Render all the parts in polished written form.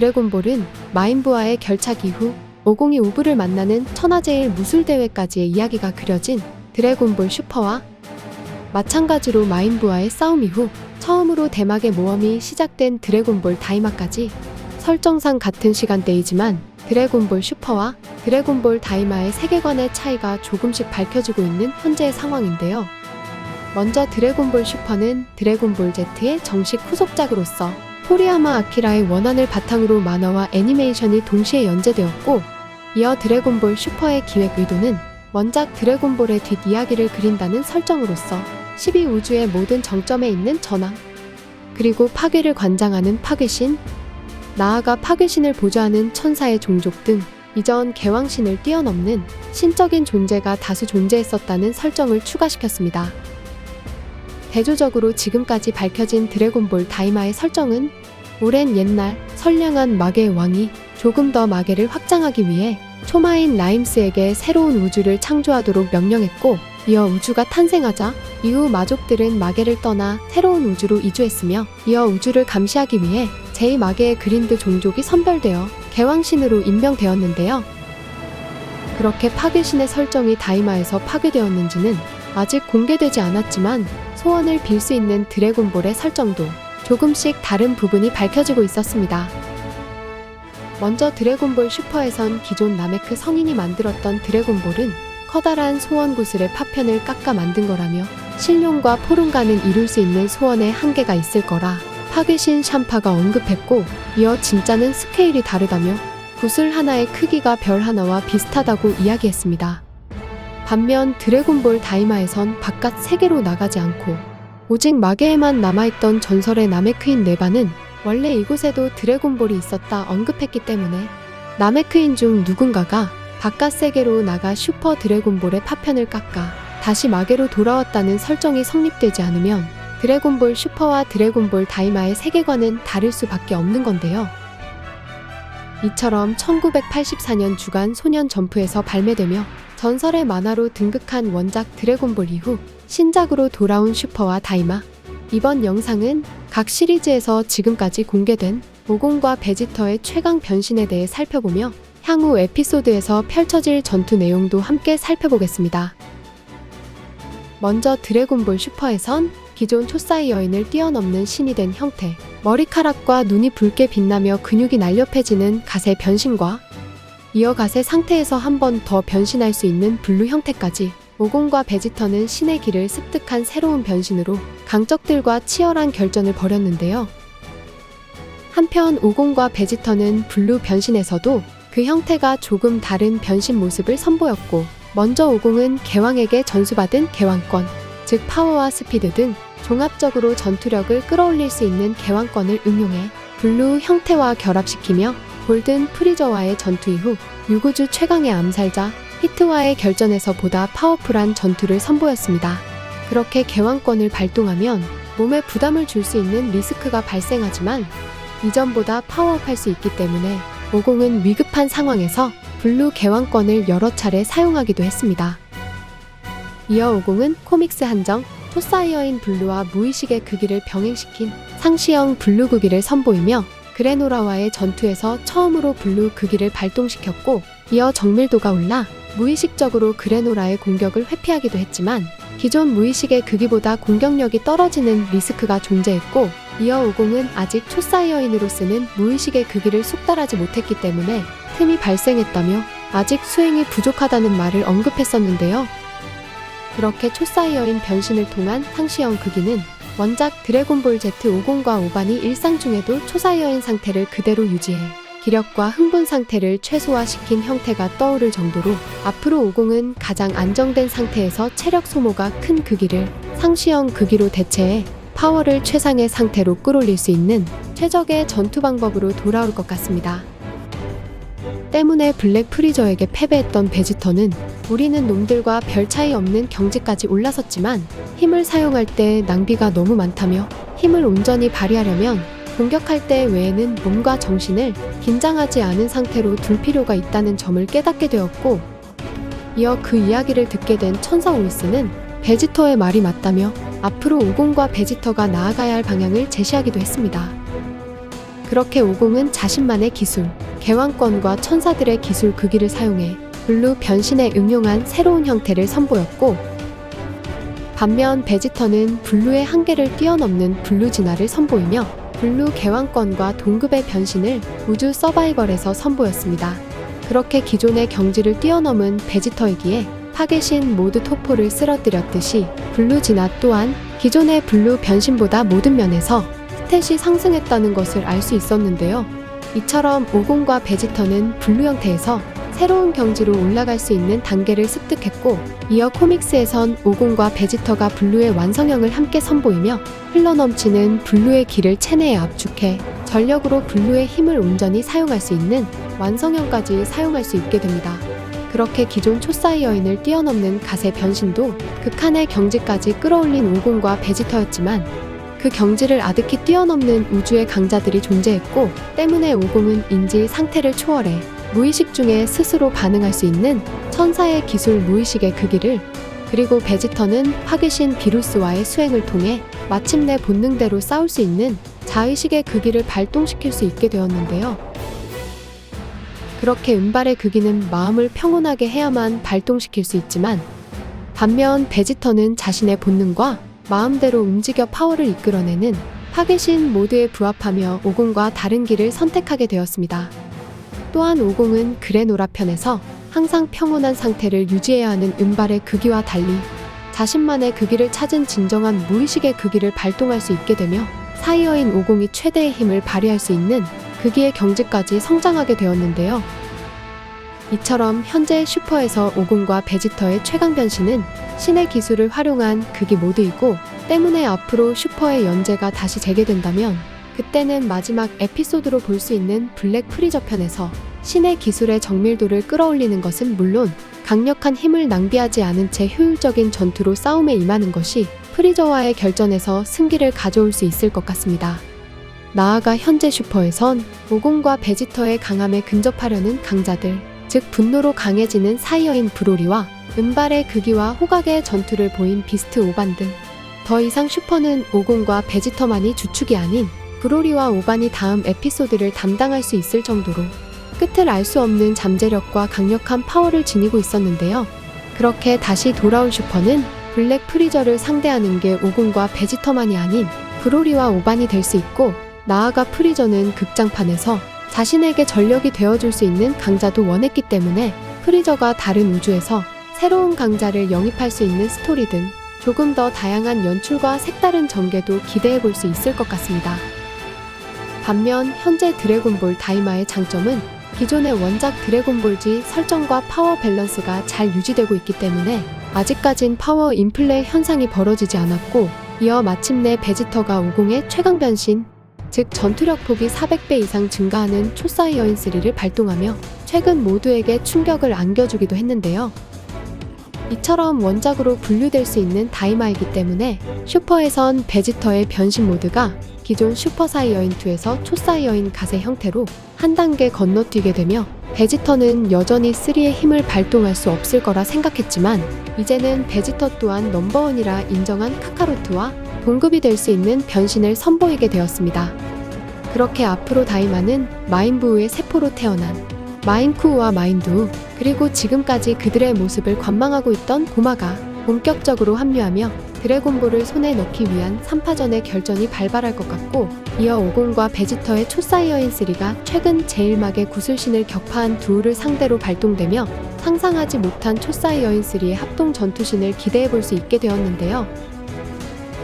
드래곤볼은 마인부와의 결착 이후 오공이 우브를 만나는 천하제일 무술대회까지의 이야기가 그려진 드래곤볼 슈퍼와 마찬가지로 마인부와의 싸움 이후 처음으로 대막의 모험이 시작된 드래곤볼 다이마까지 설정상 같은 시간대이지만 드래곤볼 슈퍼와 드래곤볼 다이마의 세계관의 차이가 조금씩 밝혀지고 있는 현재의 상황인데요. 먼저 드래곤볼 슈퍼는 드래곤볼 Z의 정식 후속작으로서 토리야마 아키라의 원안을 바탕으로 만화와 애니메이션이 동시에 연재되었고, 이어 드래곤볼 슈퍼의 기획 의도는 원작 드래곤볼의 뒷이야기를 그린다는 설정으로서 12우주의 모든 정점에 있는 전황, 그리고 파괴를 관장하는 파괴신, 나아가 파괴신을 보좌하는 천사의 종족 등 이전 개왕신을 뛰어넘는 신적인 존재가 다수 존재했었다는 설정을 추가시켰습니다. 대조적으로 지금까지 밝혀진 드래곤볼 다이마의 설정은 오랜 옛날 선량한 마계의 왕이 조금 더 마계를 확장하기 위해 초마인 라임스에게 새로운 우주를 창조하도록 명령했고, 이어 우주가 탄생하자 이후 마족들은 마계를 떠나 새로운 우주로 이주했으며, 이어 우주를 감시하기 위해 제2마계의 그린드 종족이 선별되어 개왕신으로 임명되었는데요. 그렇게 파괴신의 설정이 다이마에서 파괴되었는지는 아직 공개되지 않았지만, 소원을 빌 수 있는 드래곤볼의 설정도 조금씩 다른 부분이 밝혀지고 있었습니다. 먼저 드래곤볼 슈퍼에선 기존 나메크 성인이 만들었던 드래곤볼은 커다란 소원 구슬의 파편을 깎아 만든 거라며 신룡과 포룬가는 이룰 수 있는 소원에 한계가 있을 거라 파괴신 샴파가 언급했고, 이어 진짜는 스케일이 다르다며 구슬 하나의 크기가 별 하나와 비슷하다고 이야기했습니다. 반면 드래곤볼 다이마에선 바깥 세계로 나가지 않고 오직 마계에만 남아있던 전설의 나메크인 네바는 원래 이곳에도 드래곤볼이 있었다 언급했기 때문에 나메크인 중 누군가가 바깥 세계로 나가 슈퍼 드래곤볼의 파편을 깎아 다시 마계로 돌아왔다는 설정이 성립되지 않으면 드래곤볼 슈퍼와 드래곤볼 다이마의 세계관은 다를 수밖에 없는 건데요. 이처럼 1984년 주간 소년 점프에서 발매되며 전설의 만화로 등극한 원작 드래곤볼 이후 신작으로 돌아온 슈퍼와 다이마. 이번 영상은 각 시리즈에서 지금까지 공개된 오공과 베지터의 최강 변신에 대해 살펴보며 향후 에피소드에서 펼쳐질 전투 내용도 함께 살펴보겠습니다. 먼저 드래곤볼 슈퍼에선 기존 초사이어인을 뛰어넘는 신이 된 형태, 머리카락과 눈이 붉게 빛나며 근육이 날렵해지는 갓의 변신과 이어 갓의 상태에서 한 번 더 변신할 수 있는 블루 형태까지, 오공과 베지터는 신의 길을 습득한 새로운 변신으로 강적들과 치열한 결전을 벌였는데요. 한편 오공과 베지터는 블루 변신에서도 그 형태가 조금 다른 변신 모습을 선보였고, 먼저 오공은 개왕에게 전수받은 개왕권, 즉 파워와 스피드 등 종합적으로 전투력을 끌어올릴 수 있는 개왕권을 응용해 블루 형태와 결합시키며 골든 프리저와의 전투 이후 유구주 최강의 암살자 히트와의 결전에서 보다 파워풀한 전투를 선보였습니다. 그렇게 개왕권을 발동하면 몸에 부담을 줄 수 있는 리스크가 발생하지만 이전보다 파워업할 수 있기 때문에 오공은 위급한 상황에서 블루 개왕권을 여러 차례 사용하기도 했습니다. 이어 오공은 코믹스 한정 초사이어인 블루와 무의식의 극기를 병행시킨 상시형 블루 극기를 선보이며 그레노라와의 전투에서 처음으로 블루 극기를 발동시켰고, 이어 정밀도가 올라 무의식적으로 그레노라의 공격을 회피하기도 했지만 기존 무의식의 극기보다 공격력이 떨어지는 리스크가 존재했고, 이어 오공은 아직 초사이어인으로 쓰는 무의식의 극기를 숙달하지 못했기 때문에 틈이 발생했다며 아직 수행이 부족하다는 말을 언급했었는데요. 그렇게 초사이어인 변신을 통한 상시형 극기는 원작 드래곤볼 Z 50과 5반이 일상 중에도 초사이어인 상태를 그대로 유지해 기력과 흥분 상태를 최소화시킨 형태가 떠오를 정도로 앞으로 50은 가장 안정된 상태에서 체력 소모가 큰 극기를 상시형 극기로 대체해 파워를 최상의 상태로 끌어올릴 수 있는 최적의 전투 방법으로 돌아올 것 같습니다. 때문에 블랙 프리저에게 패배했던 베지터는 우리는 놈들과 별 차이 없는 경지까지 올라섰지만 힘을 사용할 때 낭비가 너무 많다며 힘을 온전히 발휘하려면 공격할 때 외에는 몸과 정신을 긴장하지 않은 상태로 둘 필요가 있다는 점을 깨닫게 되었고, 이어 그 이야기를 듣게 된 천사 오이스는 베지터의 말이 맞다며 앞으로 오공과 베지터가 나아가야 할 방향을 제시하기도 했습니다. 그렇게 오공은 자신만의 기술, 개왕권과 천사들의 기술 극기를 사용해 블루 변신에 응용한 새로운 형태를 선보였고, 반면 베지터는 블루의 한계를 뛰어넘는 블루 진화를 선보이며 블루 개왕권과 동급의 변신을 우주 서바이벌에서 선보였습니다. 그렇게 기존의 경지를 뛰어넘은 베지터이기에 파괴신 모드 토포를 쓰러뜨렸듯이 블루 진화 또한 기존의 블루 변신보다 모든 면에서 스탯이 상승했다는 것을 알 수 있었는데요. 이처럼 오공과 베지터는 블루 형태에서 새로운 경지로 올라갈 수 있는 단계를 습득했고, 이어 코믹스에선 오공과 베지터가 블루의 완성형을 함께 선보이며 흘러넘치는 블루의 기를 체내에 압축해 전력으로 블루의 힘을 온전히 사용할 수 있는 완성형까지 사용할 수 있게 됩니다. 그렇게 기존 초사이어인을 뛰어넘는 갓의 변신도 극한의 경지까지 끌어올린 오공과 베지터였지만, 그 경지를 아득히 뛰어넘는 우주의 강자들이 존재했고, 때문에 오공은 인지 상태를 초월해 무의식 중에 스스로 반응할 수 있는 천사의 기술 무의식의 극기를, 그리고 베지터는 파괴신 비루스와의 수행을 통해 마침내 본능대로 싸울 수 있는 자의식의 극기를 발동시킬 수 있게 되었는데요. 그렇게 은발의 극기는 마음을 평온하게 해야만 발동시킬 수 있지만, 반면 베지터는 자신의 본능과 마음대로 움직여 파워를 이끌어내는 파괴신 모드에 부합하며 오공과 다른 길을 선택하게 되었습니다. 또한 오공은 그레노라 편에서 항상 평온한 상태를 유지해야 하는 은발의 극기와 달리 자신만의 극기를 찾은 진정한 무의식의 극기를 발동할 수 있게 되며 사이어인 오공이 최대의 힘을 발휘할 수 있는 극기의 경지까지 성장하게 되었는데요. 이처럼 현재 슈퍼에서 오공과 베지터의 최강 변신은 신의 기술을 활용한 극기 모드이고, 때문에 앞으로 슈퍼의 연재가 다시 재개된다면 그때는 마지막 에피소드로 볼 수 있는 블랙 프리저 편에서 신의 기술의 정밀도를 끌어올리는 것은 물론 강력한 힘을 낭비하지 않은 채 효율적인 전투로 싸움에 임하는 것이 프리저와의 결전에서 승기를 가져올 수 있을 것 같습니다. 나아가 현재 슈퍼에선 오공과 베지터의 강함에 근접하려는 강자들, 즉 분노로 강해지는 사이어인 브로리와 은발의 극기와 호각의 전투를 보인 비스트 오반드. 더 이상 슈퍼는 오공과 베지터만이 주축이 아닌 브로리와 오반이 다음 에피소드를 담당할 수 있을 정도로 끝을 알 수 없는 잠재력과 강력한 파워를 지니고 있었는데요. 그렇게 다시 돌아온 슈퍼는 블랙 프리저를 상대하는 게 오공과 베지터만이 아닌 브로리와 오반이 될 수 있고, 나아가 프리저는 극장판에서 자신에게 전력이 되어줄 수 있는 강자도 원했기 때문에 프리저가 다른 우주에서 새로운 강자를 영입할 수 있는 스토리 등 조금 더 다양한 연출과 색다른 전개도 기대해 볼 수 있을 것 같습니다. 반면 현재 드래곤볼 다이마의 장점은 기존의 원작 드래곤볼지 설정과 파워 밸런스가 잘 유지되고 있기 때문에 아직까진 파워 인플레 현상이 벌어지지 않았고, 이어 마침내 베지터가 오공의 최강 변신, 즉 전투력 폭이 400배 이상 증가하는 초사이어인 3를 발동하며 최근 모두에게 충격을 안겨주기도 했는데요. 이처럼 원작으로 분류될 수 있는 다이마이기 때문에 슈퍼에선 베지터의 변신 모드가 기존 슈퍼사이어인2에서 초사이어인 갓의 형태로 한 단계 건너뛰게 되며, 베지터는 여전히 3의 힘을 발동할 수 없을 거라 생각했지만 이제는 베지터 또한 넘버원이라 인정한 카카로트와 동급이 될 수 있는 변신을 선보이게 되었습니다. 그렇게 앞으로 다이마는 마인부우의 세포로 태어난 마인쿠우와 마인두우, 그리고 지금까지 그들의 모습을 관망하고 있던 고마가 본격적으로 합류하며 드래곤볼을 손에 넣기 위한 3파전의 결전이 발발할 것 같고, 이어 오공과 베지터의 초사이어인 3가 최근 제1막의 구슬신을 격파한 두우를 상대로 발동되며 상상하지 못한 초사이어인 3의 합동 전투신을 기대해볼 수 있게 되었는데요.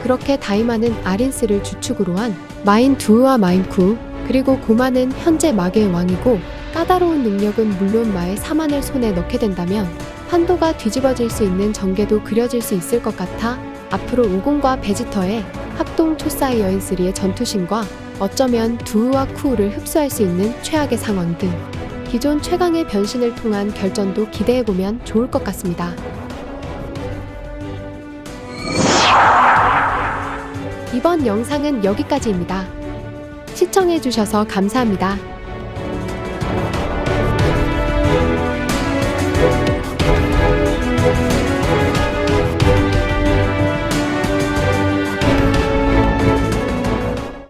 그렇게 다이마는 아린스를 주축으로 한 마인 두우와 마인쿠우, 그리고 고마는 현재 막의 왕이고, 까다로운 능력은 물론 마의 사만을 손에 넣게 된다면 판도가 뒤집어질 수 있는 전개도 그려질 수 있을 것 같아 앞으로 오공과 베지터의 합동 초사이어인 3의 전투신과 어쩌면 두우와 쿠우를 흡수할 수 있는 최악의 상황 등 기존 최강의 변신을 통한 결전도 기대해보면 좋을 것 같습니다. 이번 영상은 여기까지입니다. 시청해주셔서 감사합니다.